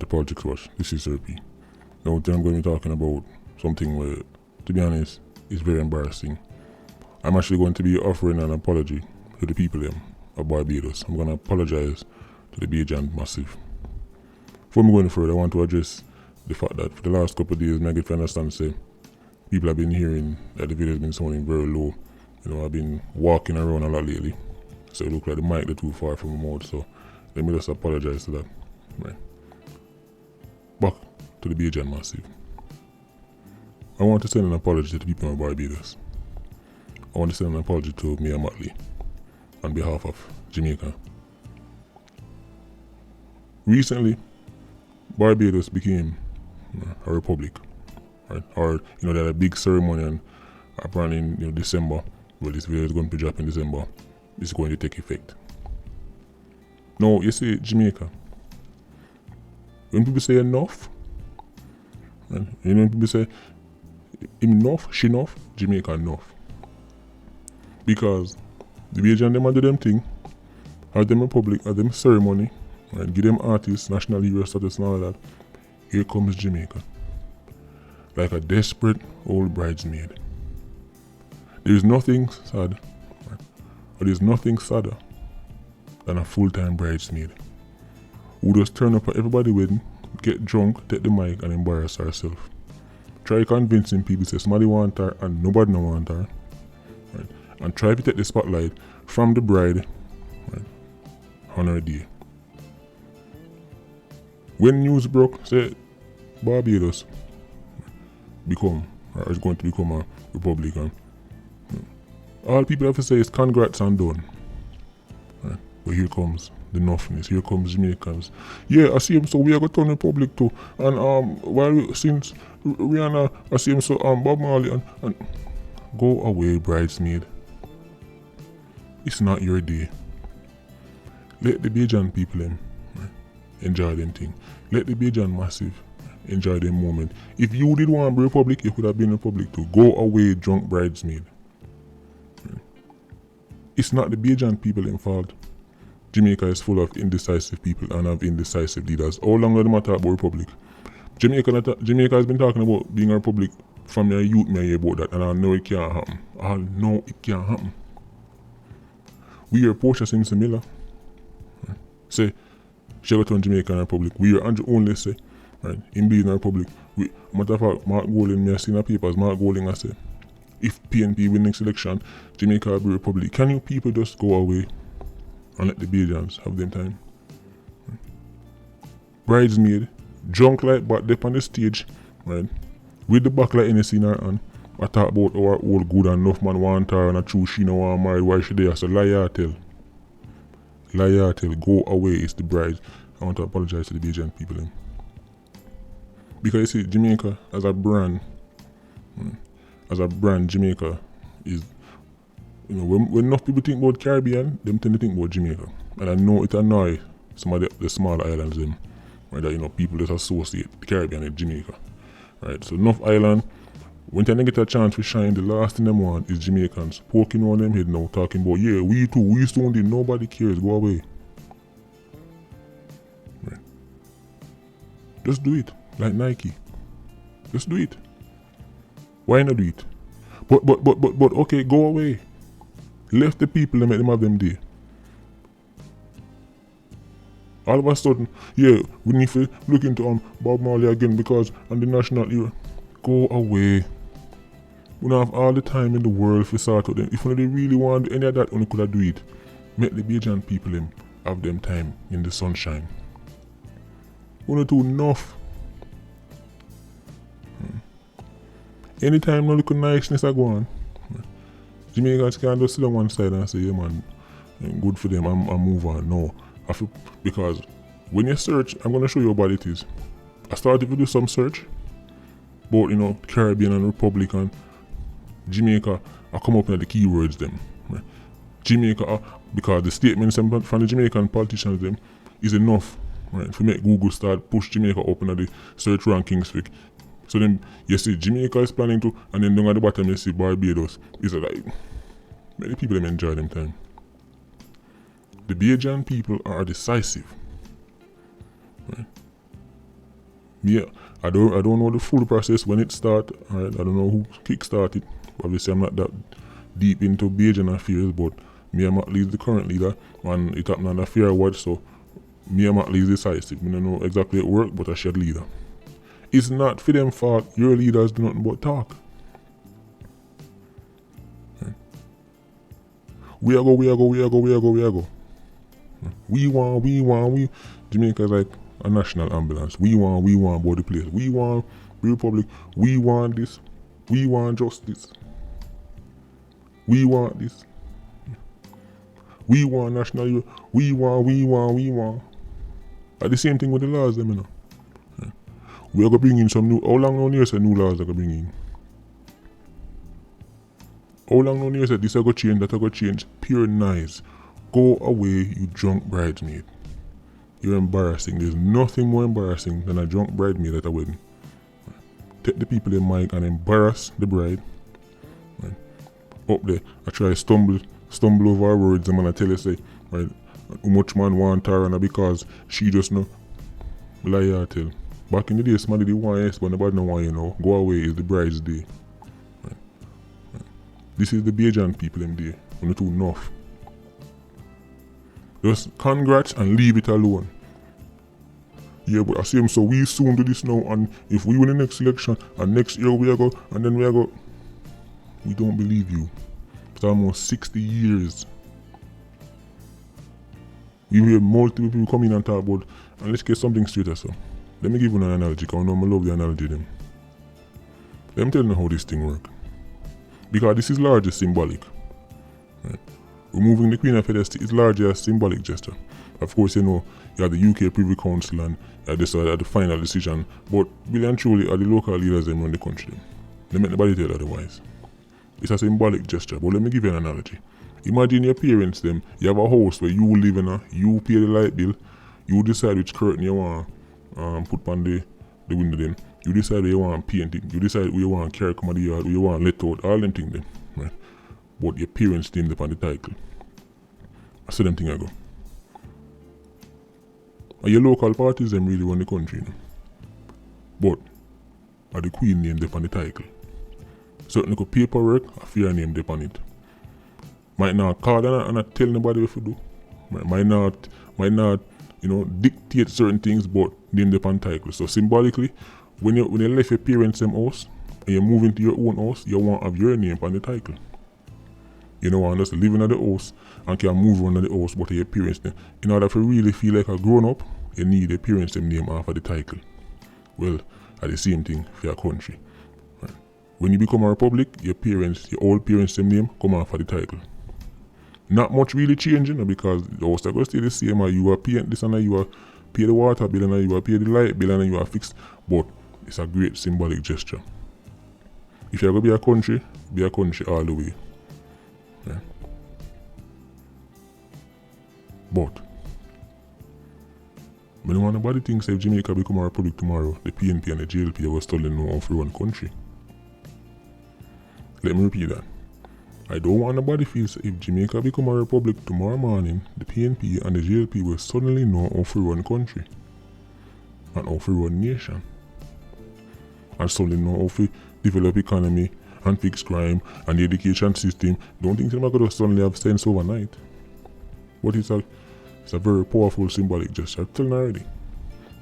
Politics Watch. This is Sir P. Now today I'm going to be talking about something where, to be honest, is very embarrassing. I'm actually going to be offering an apology to the people of Barbados. I'm going to apologize to the Bajan Massive. Before we go any further, I want to address the fact that for the last couple of days, I get to understand, say, people have been hearing that the video has been sounding very low. I've been walking around a lot lately, so it looks like the mic is too far from my mouth, so let me just apologize to that. Right. Back to the Bajan Massive. I want to send an apology to the people of Barbados. I want to send an apology to Mia Mottley on behalf of Jamaica. Recently, Barbados became a republic, right? Or they had a big ceremony, and apparently in December. Well, this video is going to be dropped in December. It's going to take effect. Now, you see, Jamaica. When people say enough, and when people say enough, enough, Jamaica enough. Because the Bajan them do them thing, have them republic, have them ceremony, and give them artists, national hero status and all that. Here comes Jamaica. Like a desperate old bridesmaid. There is nothing sad, right? Or there is nothing sadder than a full-time bridesmaid who just turn up at everybody's wedding, get drunk, take the mic and embarrass herself. Try convincing people say somebody want her and nobody no want her. Right? And try to take the spotlight from the bride, right, on her day. When news broke, say Barbados is going to become a republic, all people have to say is congrats and done. Right? But here comes the nothingness, here comes Jamaicans. Yeah, I see him, so we are going to turn republic too. And since Rihanna, I see him, so Bob Marley and go away, bridesmaid. It's not your day. Let the Bajan people enjoy them thing. Let the Bajan Massive enjoy them moment. If you did want a republic, you could have been a republic too. Go away, drunk bridesmaid. It's not the Bajan people in fault. Jamaica is full of indecisive people and have indecisive leaders. How long do they matter about republic? Jamaica has been talking about being a republic from your youth, me about that, and I know it can't happen. I know it can't happen. We are Portia Simpson Miller. Say, she got on Jamaican Republic. We are Andrew only say, right, in being a republic. Matter of fact, Mark Golding, me I seen the papers, Mark Golding I say, if PNP win next election, Jamaica will be a republic. Can you people just go away and let the Bajans have them time? Right. Bridesmaid, drunk like but they on the stage, right, with the back like NSC in her hand. I talk about our old good and enough man want her and a true she no want married. Why she there? So liar tell. Liar tell. Go away, it's the bride. I want to apologize to the Bajan people. Because you see, Jamaica as a brand, Jamaica is, when enough people think about Caribbean, them tend to think about Jamaica. And I know it annoys some of the smaller islands them, right, that people just associate the Caribbean with Jamaica. Right, so enough island, when they get a chance to shine, the last thing them want is Jamaicans poking on them head now, talking about, yeah, we too, we soon did, nobody cares, go away. Right. Just do it, like Nike. Just do it. Why not do it? But okay, go away. Left the people and make them have them day. All of a sudden, yeah, we need to look into Bob Marley again because on the national hero. Go away. We don't have all the time in the world for sort out them. If they really want any of that, we could do it. Make the Bajan people have them time in the sunshine. We don't do enough. Anytime no little niceness I go on, Jamaicans can't just sit on one side and say, yeah man, good for them, I move on. No. Because when you search, I'm going to show you what it is. I started to do some search about, Caribbean and Republic and Jamaica. I come up with the keywords them. Right? Jamaica, because the statements from the Jamaican politicians them is enough, right, to make Google start push Jamaica up in the search rankings. So then you see Jamaica is planning to, and then down at the bottom you see Barbados. It's like, many people them enjoy them time. The Bajan people are decisive. Right? Me, I don't know the full process when it start. Right? I don't know who kick-started. Obviously, I'm not that deep into Bajan affairs, but me and Matt Lee is the current leader, and it happened on a fair watch, so me and Matt Lee is decisive. I don't know exactly it work, but I should leader. It's not for them fault. Your leaders do nothing but talk. Right? We are go. We. Jamaica's like a national ambulance. We want body place. We want Republic. We want this. We want justice. We want this. We want national. We want. At the same thing with the laws, them, you know. Yeah. We are going to bring in some new. How long now years new laws are going to bring in? How long now years this are going to change, that are going to change? Pure nice. Go away, you drunk bridesmaid. You're embarrassing. There's nothing more embarrassing than a drunk bridesmaid at a wedding. Take the people in mic and embarrass the bride. Right. Up there, I try to stumble over her words, and I tell you, say, right, how much man want her, and because she just know. Lie tell. Back in the day, somebody did want yes, but nobody know why, you know. Go away is the bride's day. Right. Right. This is the Bajan people in there. When too enough. Just congrats and leave it alone. Yeah, but I see him, so we soon do this now, and if we win the next election, and next year we are go, and then we are go, we don't believe you. It's almost 60 years. We hear multiple people come in and talk about, and let's get something straight so. Let me give you an analogy, because I know I love the analogy them. Let me tell you how this thing works. Because this is largely symbolic. Right? Removing the Queen of Feather is largely a symbolic gesture. Of course, you know, you have the UK Privy Council and you have the final decision, but really and truly are the local leaders that run the country. They make nobody tell otherwise. It's a symbolic gesture, but let me give you an analogy. Imagine your parents them, you have a house where you live in, you pay the light bill, you decide which curtain you want put on the window then, you decide where you want paint it, you decide where you want carry come out the yard, where you want let out, all them things then. Right? But your parents named upon the title. I said them thing I go. And your local parties them really run the country, you know? But are the Queen named upon the title. Certain like paperwork, a fair name upon it. Might not call and not tell nobody what to do. Might not, you know, dictate certain things, but name upon title. So symbolically, when you left your parents' house and you move into your own house, you want to have your name on the title. You know, and just living at the house and can move around the house, but your parents name. In order to really feel like a grown up, you need your parents' name off of the title. Well, at the same thing for your country. Right. When you become a republic, your old parents' name come off of the title. Not much really changing, because the house are going to stay the same. You are paying this and you are pay the water bill and you are pay the light bill and you are fixed. But it's a great symbolic gesture. If you're going to be a country all the way. Yeah. But I don't want nobody thinks if Jamaica become a republic tomorrow, the PNP and the JLP will still know how to run country. Let me repeat that. I don't want nobody feels if Jamaica become a republic tomorrow morning, the PNP and the JLP will suddenly know how to run country and how to run nation. And suddenly know how to develop economy and fix crime and the education system. Don't think they're going to suddenly have sense overnight. But it's a very powerful symbolic gesture. I'm telling you already.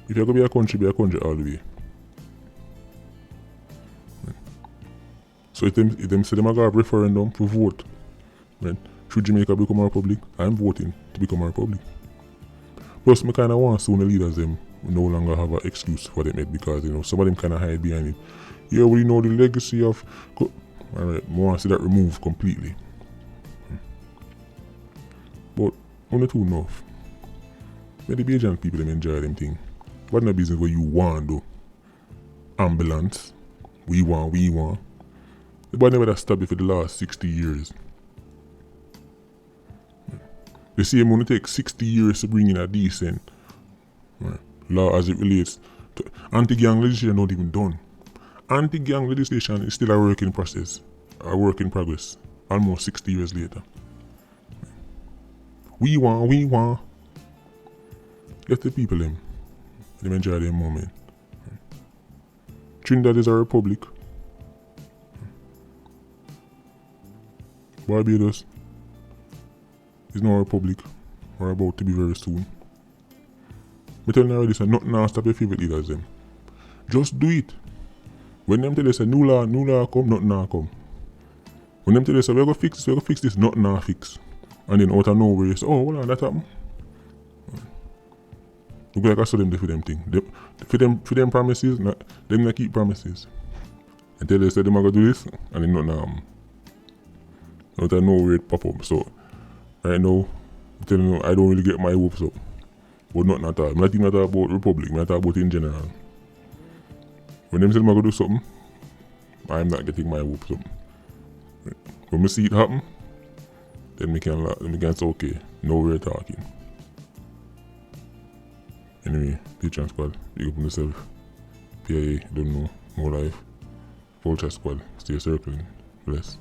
If you're going to be a country all the way. So if them say them are going to have referendum to vote, right? Should Jamaica become a republic? I'm voting to become a republic. Plus, I kind of want soon the leaders them no longer have an excuse for them because, you know, some of them kind of hide behind it. Yeah, we know the legacy of... Alright, I want to see that removed completely. But, only too enough. Let the Bajan people them enjoy them thing. What in a business where you want though? Ambulance. We want. The boy never that stopped it for the last 60 years. They say it's going to take 60 years to bring in a decent law as it relates to anti-gang legislation. Not even done. Anti-gang legislation is still a work in process, a work in progress, almost 60 years later. We want. Let the people them enjoy their moment. Trinidad is a republic. Barbados is not a republic, or about to be very soon. Me tell you already, say nothing now stop your favorite leaders them. Just do it. When them tell you say new law come, nothing now come. When them tell you say we're gonna fix this, nothing now fix. And then out of nowhere you say, oh hold on, that happen. Look like I saw them do for them thing. For them promises, them not keep promises. And tell you say them are gonna do this, and then nothing out of nowhere it pop up. So right now, I'm telling you, I don't really get my hopes up. But nothing at all. I'm not even talking about Republic, I'm talking about in general. When them say I'm gonna do something, I'm not getting my hopes up. When we see it happen, then we can say okay, now we're talking. Anyway, Teacher Squad, big up on yourself. PIA, don't know, more life. Vulture Squad, stay circling. Bless.